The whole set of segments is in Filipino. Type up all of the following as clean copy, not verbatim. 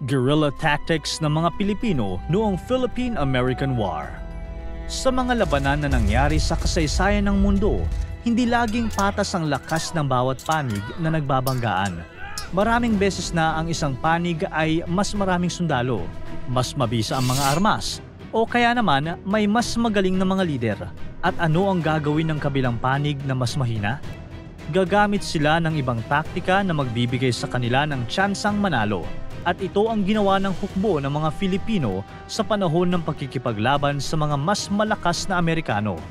Guerrilla tactics ng mga Pilipino noong Philippine-American War. Sa mga labanan na nangyari sa kasaysayan ng mundo, hindi laging patas ang lakas ng bawat panig na nagbabanggaan. Maraming beses na ang isang panig ay mas maraming sundalo, mas mabisa ang mga armas, o kaya naman may mas magaling na mga lider. At ano ang gagawin ng kabilang panig na mas mahina? Gagamit sila ng ibang taktika na magbibigay sa kanila ng tsansang manalo. At ito ang ginawa ng hukbo ng mga Filipino sa panahon ng pagkikipaglaban sa mga mas malakas na Amerikano.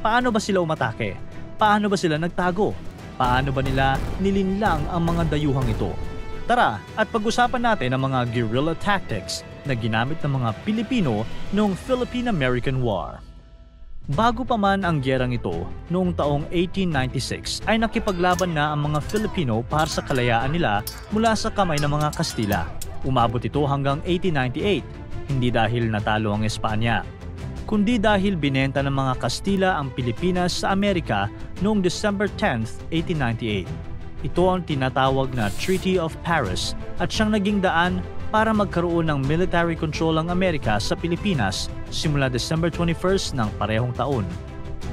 Paano ba sila umatake? Paano ba sila nagtago? Paano ba nila nilinlang ang mga dayuhang ito? Tara at pag-usapan natin ang mga guerrilla tactics na ginamit ng mga Pilipino noong Philippine-American War. Bago pa man ang gyerang ito, noong taong 1896 ay nakipaglaban na ang mga Filipino para sa kalayaan nila mula sa kamay ng mga Kastila. Umabot ito hanggang 1898, hindi dahil natalo ang Espanya, kundi dahil binenta ng mga Kastila ang Pilipinas sa Amerika noong December 10, 1898. Ito ang tinatawag na Treaty of Paris at siyang naging daan para magkaroon ng military control ang Amerika sa Pilipinas simula December 21 ng parehong taon.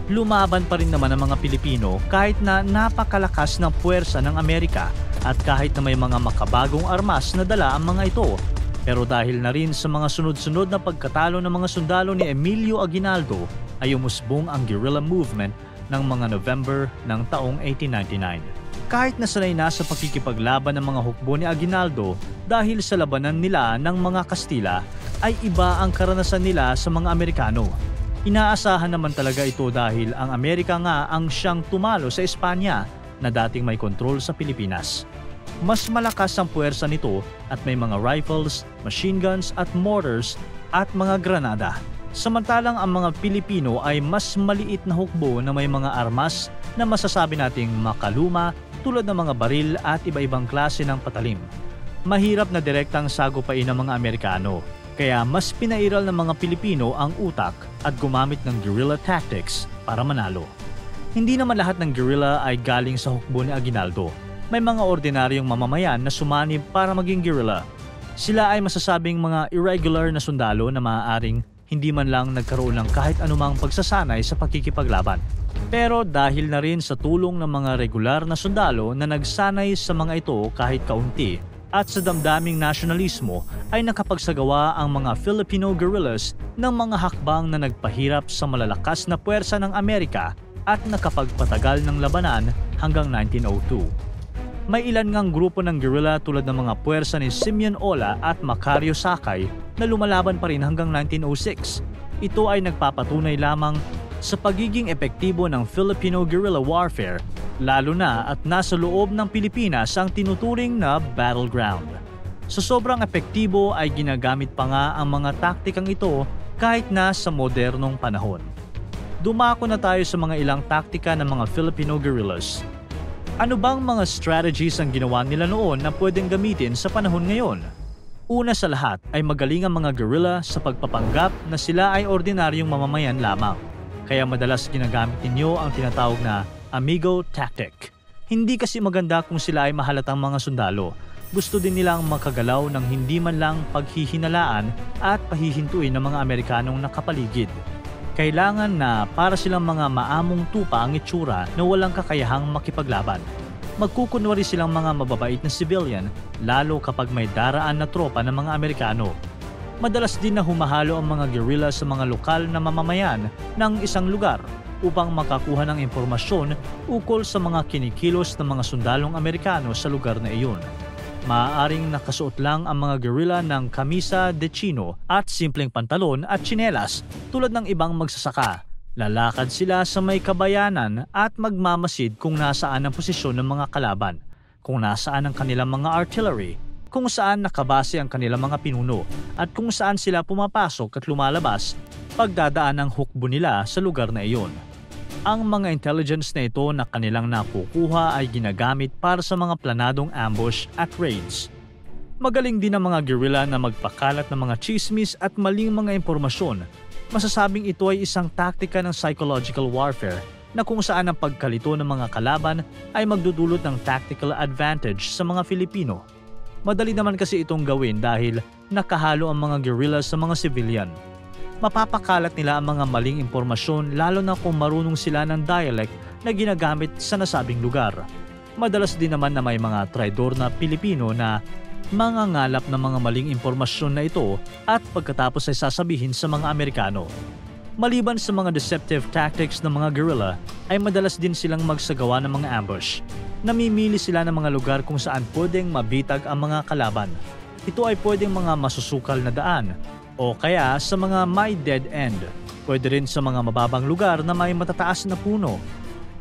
Lumaban pa rin naman ang mga Pilipino kahit na napakalakas ng puwersa ng Amerika at kahit na may mga makabagong armas na dala ang mga ito. Pero dahil na rin sa mga sunod-sunod na pagkatalo ng mga sundalo ni Emilio Aguinaldo ay umusbong ang guerrilla movement ng mga November ng taong 1899. Kahit nasanay na sa pakikipaglaban ng mga hukbo ni Aguinaldo dahil sa labanan nila ng mga Kastila, ay iba ang karanasan nila sa mga Amerikano. Inaasahan naman talaga ito dahil ang Amerika nga ang siyang tumalo sa Espanya na dating may kontrol sa Pilipinas. Mas malakas ang puwersa nito at may mga rifles, machine guns at mortars at mga granada. Samantalang ang mga Pilipino ay mas maliit na hukbo na may mga armas na masasabi nating makaluma tulad ng mga baril at iba-ibang klase ng patalim. Mahirap na direktang sagupain ng mga Amerikano, kaya mas pinairal ng mga Pilipino ang utak at gumamit ng guerrilla tactics para manalo. Hindi naman lahat ng guerrilla ay galing sa hukbo ni Aguinaldo. May mga ordinaryong mamamayan na sumanib para maging guerrilla. Sila ay masasabing mga irregular na sundalo na maaaring hindi man lang nagkaroon ng kahit anumang pagsasanay sa pakikipaglaban. Pero dahil na rin sa tulong ng mga regular na sundalo na nagsanay sa mga ito kahit kaunti at sa damdaming nasyonalismo ay nakapagsagawa ang mga Filipino guerrillas ng mga hakbang na nagpahirap sa malalakas na puwersa ng Amerika at nakapagpatagal ng labanan hanggang 1902. May ilan ngang grupo ng guerrilla tulad ng mga puwersa ni Simeon Ola at Macario Sakay na lumalaban pa rin hanggang 1906. Ito ay nagpapatunay lamang sa pagiging epektibo ng Filipino guerrilla warfare, lalo na at nasa loob ng Pilipinas ang tinuturing na battleground. Sa sobrang epektibo ay ginagamit pa nga ang mga taktikang ito kahit na sa modernong panahon. Dumako na tayo sa mga ilang taktika ng mga Filipino guerrillas. Ano bang mga strategies ang ginawa nila noon na pwedeng gamitin sa panahon ngayon? Una sa lahat ay magaling ang mga guerrilla sa pagpapanggap na sila ay ordinaryong mamamayan lamang. Kaya madalas ginagamit ninyo ang tinatawag na amigo tactic. Hindi kasi maganda kung sila ay mahalatang mga sundalo. Gusto din nilang makagalaw ng hindi man lang paghihinalaan at pahihintuin ng mga Amerikanong nakapaligid. Kailangan na para silang mga maamong tupa ang itsura na walang kakayahang makipaglaban. Magkukunwari silang mga mababait na civilian lalo kapag may daraan na tropa ng mga Amerikano. Madalas din na humahalo ang mga guerrilla sa mga lokal na mamamayan ng isang lugar upang makakuha ng impormasyon ukol sa mga kinikilos ng mga sundalong Amerikano sa lugar na iyon. Maaaring nakasuot lang ang mga guerrilla ng kamisa de chino at simpleng pantalon at tsinelas tulad ng ibang magsasaka. Lalakad sila sa may kabayanan at magmamasid kung nasaan ang posisyon ng mga kalaban, kung nasaan ang kanilang mga artillery, kung saan nakabase ang kanilang mga pinuno at kung saan sila pumapasok at lumalabas pagdadaan ang hukbo nila sa lugar na iyon. Ang mga intelligence na ito na kanilang nakukuha ay ginagamit para sa mga planadong ambush at raids. Magaling din ang mga guerrilla na magpakalat ng mga chismis at maling mga impormasyon. Masasabing ito ay isang taktika ng psychological warfare na kung saan ang pagkalito ng mga kalaban ay magdudulot ng tactical advantage sa mga Filipino. Madali naman kasi itong gawin dahil nakahalo ang mga guerrilla sa mga civilian. Mapapakalat nila ang mga maling impormasyon lalo na kung marunong sila ng dialect na ginagamit sa nasabing lugar. Madalas din naman na may mga traidor na Pilipino na mangangalap ng mga maling impormasyon na ito at pagkatapos ay sasabihin sa mga Amerikano. Maliban sa mga deceptive tactics ng mga guerrilla, ay madalas din silang magsagawa ng mga ambush. Namimili sila ng mga lugar kung saan pwedeng mabitag ang mga kalaban. Ito ay pwedeng mga masusukal na daan o kaya sa mga may dead end. Pwede rin sa mga mababang lugar na may matataas na puno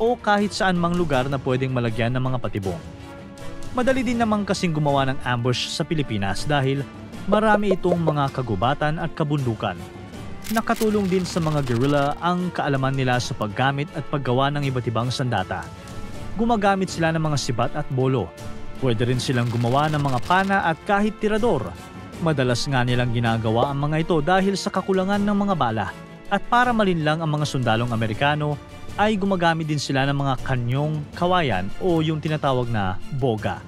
o kahit saan mang lugar na pwedeng malagyan ng mga patibong. Madali din naman kasing gumawa ng ambush sa Pilipinas dahil marami itong mga kagubatan at kabundukan. Nakatulong din sa mga guerrilla ang kaalaman nila sa paggamit at paggawa ng iba't ibang sandata. Gumagamit sila ng mga sibat at bolo. Pwede rin silang gumawa ng mga pana at kahit tirador. Madalas nga nilang ginagawa ang mga ito dahil sa kakulangan ng mga bala. At para malinlang ang mga sundalong Amerikano, ay gumagamit din sila ng mga kanyong kawayan o yung tinatawag na boga.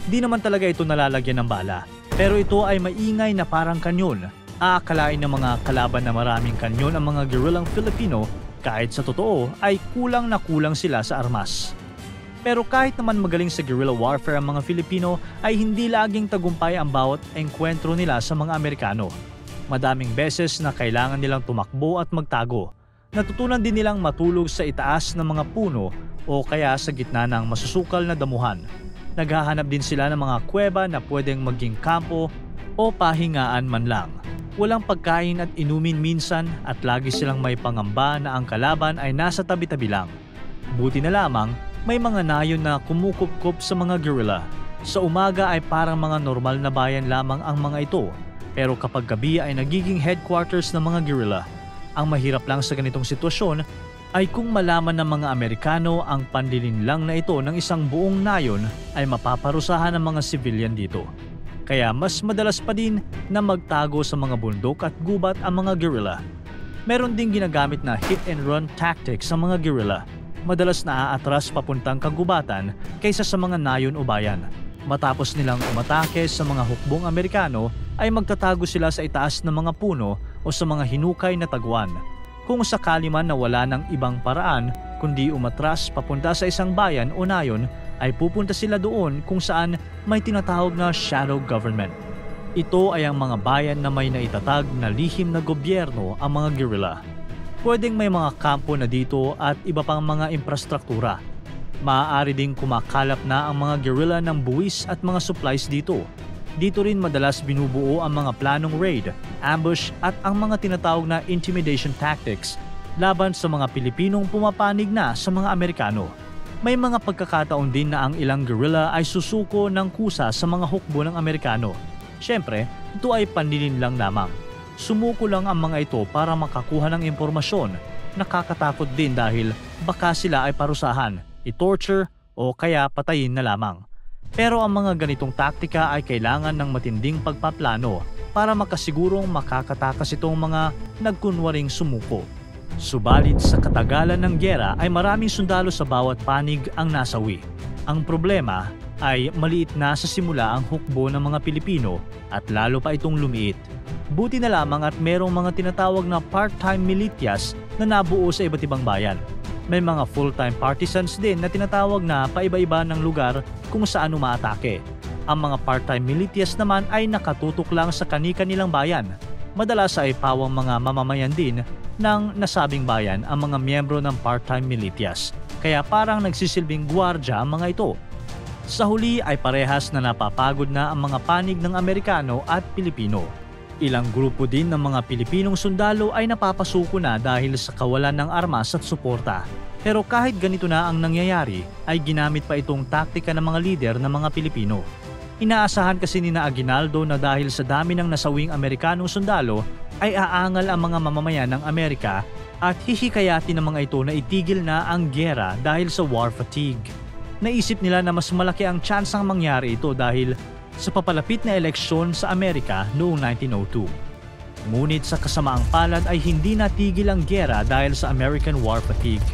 Di naman talaga ito nalalagyan ng bala, pero ito ay maingay na parang kanyon. Aakalain ng mga kalaban na maraming kanyon ang mga guerrillang Filipino kahit sa totoo ay kulang na kulang sila sa armas. Pero kahit naman magaling sa guerrilla warfare ang mga Filipino ay hindi laging tagumpay ang bawat engkwentro nila sa mga Amerikano. Madaming beses na kailangan nilang tumakbo at magtago. Natutunan din nilang matulog sa itaas ng mga puno o kaya sa gitna ng masusukal na damuhan. Naghahanap din sila ng mga kuweba na pwedeng maging kampo o pahingaan man lang. Walang pagkain at inumin minsan at lagi silang may pangamba na ang kalaban ay nasa tabi-tabi lang. Buti na lamang may mga nayon na kumukup-kup sa mga guerrilla. Sa umaga ay parang mga normal na bayan lamang ang mga ito, pero kapag gabi ay nagiging headquarters ng mga guerrilla. Ang mahirap lang sa ganitong sitwasyon ay kung malaman ng mga Amerikano ang panlilinlang na ito ng isang buong nayon ay mapaparusahan ng mga civilian dito. Kaya mas madalas pa din na magtago sa mga bundok at gubat ang mga guerrilla. Meron ding ginagamit na hit and run tactics sa mga guerrilla. Madalas naaatras papuntang kagubatan kaysa sa mga nayon o bayan. Matapos nilang umatake sa mga hukbong Amerikano ay magtatago sila sa itaas ng mga puno o sa mga hinukay na taguan. Kung sakali man na wala ng ibang paraan kundi umatras papunta sa isang bayan o nayon, ay pupunta sila doon kung saan may tinatawag na shadow government. Ito ay ang mga bayan na may naitatag na lihim na gobyerno ang mga guerrilla. Pwedeng may mga kampo na dito at iba pang mga infrastruktura. Maaari ding kumakalap na ang mga guerrilla ng buwis at mga supplies dito. Dito rin madalas binubuo ang mga planong raid, ambush at ang mga tinatawag na intimidation tactics laban sa mga Pilipinong pumapanig na sa mga Amerikano. May mga pagkakataon din na ang ilang guerrilla ay susuko ng kusa sa mga hukbo ng Amerikano. Siyempre, ito ay panlilinlang lamang. Sumuko lang ang mga ito para makakuha ng impormasyon. Nakakatakot din dahil baka sila ay parusahan, i-torture o kaya patayin na lamang. Pero ang mga ganitong taktika ay kailangan ng matinding pagpaplano para makasigurong makakatakas itong mga nagkunwaring sumuko. Subalit sa katagalan ng gyera ay maraming sundalo sa bawat panig ang nasawi. Ang problema ay maliit na sa simula ang hukbo ng mga Pilipino at lalo pa itong lumiit. Buti na lamang at merong mga tinatawag na part-time militias na nabuo sa iba't ibang bayan. May mga full-time partisans din na tinatawag na paiba-iba ng lugar kung saan umaatake. Ang mga part-time militias naman ay nakatutok lang sa kani-kanilang bayan. Madalas ay pawang mga mamamayan din ng nasabing bayan ang mga miyembro ng part-time militias. Kaya parang nagsisilbing gwardya ang mga ito. Sa huli ay parehas na napapagod na ang mga panig ng Amerikano at Pilipino. Ilang grupo din ng mga Pilipinong sundalo ay napapasuko na dahil sa kawalan ng armas at suporta. Pero kahit ganito na ang nangyayari, ay ginamit pa itong taktika ng mga lider ng mga Pilipino. Inaasahan kasi ni Aguinaldo na dahil sa dami ng nasawing Amerikanong sundalo, ay aangal ang mga mamamayan ng Amerika at hihikayatin ng mga ito na itigil na ang gyera dahil sa war fatigue. Naisip nila na mas malaki ang tsansang mangyari ito dahil sa papalapit na eleksyon sa Amerika noong 1902. Ngunit sa kasamaang palad ay hindi natigil ang gyera dahil sa American war fatigue.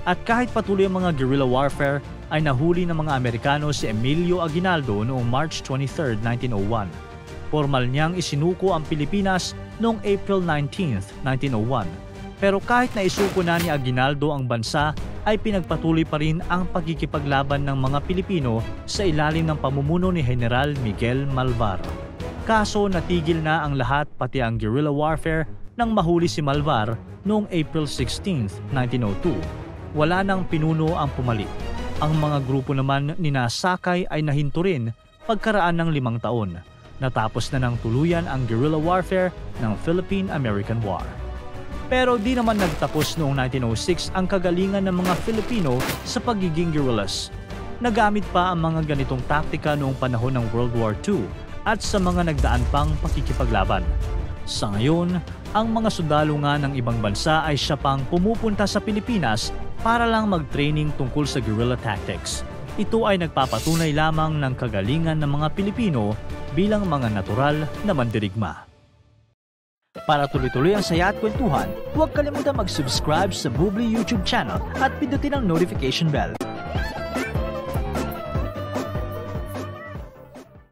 At kahit patuloy ang mga guerrilla warfare, ay nahuli ng mga Amerikano si Emilio Aguinaldo noong March 23, 1901. Formal niyang isinuko ang Pilipinas noong April 19, 1901. Pero kahit na isuko na ni Aguinaldo ang bansa, ay pinagpatuloy pa rin ang pagkikipaglaban ng mga Pilipino sa ilalim ng pamumuno ni General Miguel Malvar. Kaso natigil na ang lahat pati ang guerrilla warfare nang mahuli si Malvar noong April 16, 1902. Wala nang pinuno ang pumalit. Ang mga grupo naman ni Sakay ay nahinto rin pagkaraan ng 5 taon. Natapos na ng tuluyan ang guerrilla warfare ng Philippine-American War. Pero di naman nagtapos noong 1906 ang kagalingan ng mga Filipino sa pagiging guerrillas. Nagamit pa ang mga ganitong taktika noong panahon ng World War II at sa mga nagdaan pang pakikipaglaban. Sa ngayon, ang mga sundalo nga ng ibang bansa ay siya pang pumupunta sa Pilipinas para lang mag-training tungkol sa guerrilla tactics. Ito ay nagpapatunay lamang ng kagalingan ng mga Pilipino bilang mga natural na mandirigma. Para tuloy-tuloy ang saya at kwentuhan, huwag kalimutan mag-subscribe sa Bubbly YouTube channel at pindutin ang notification bell.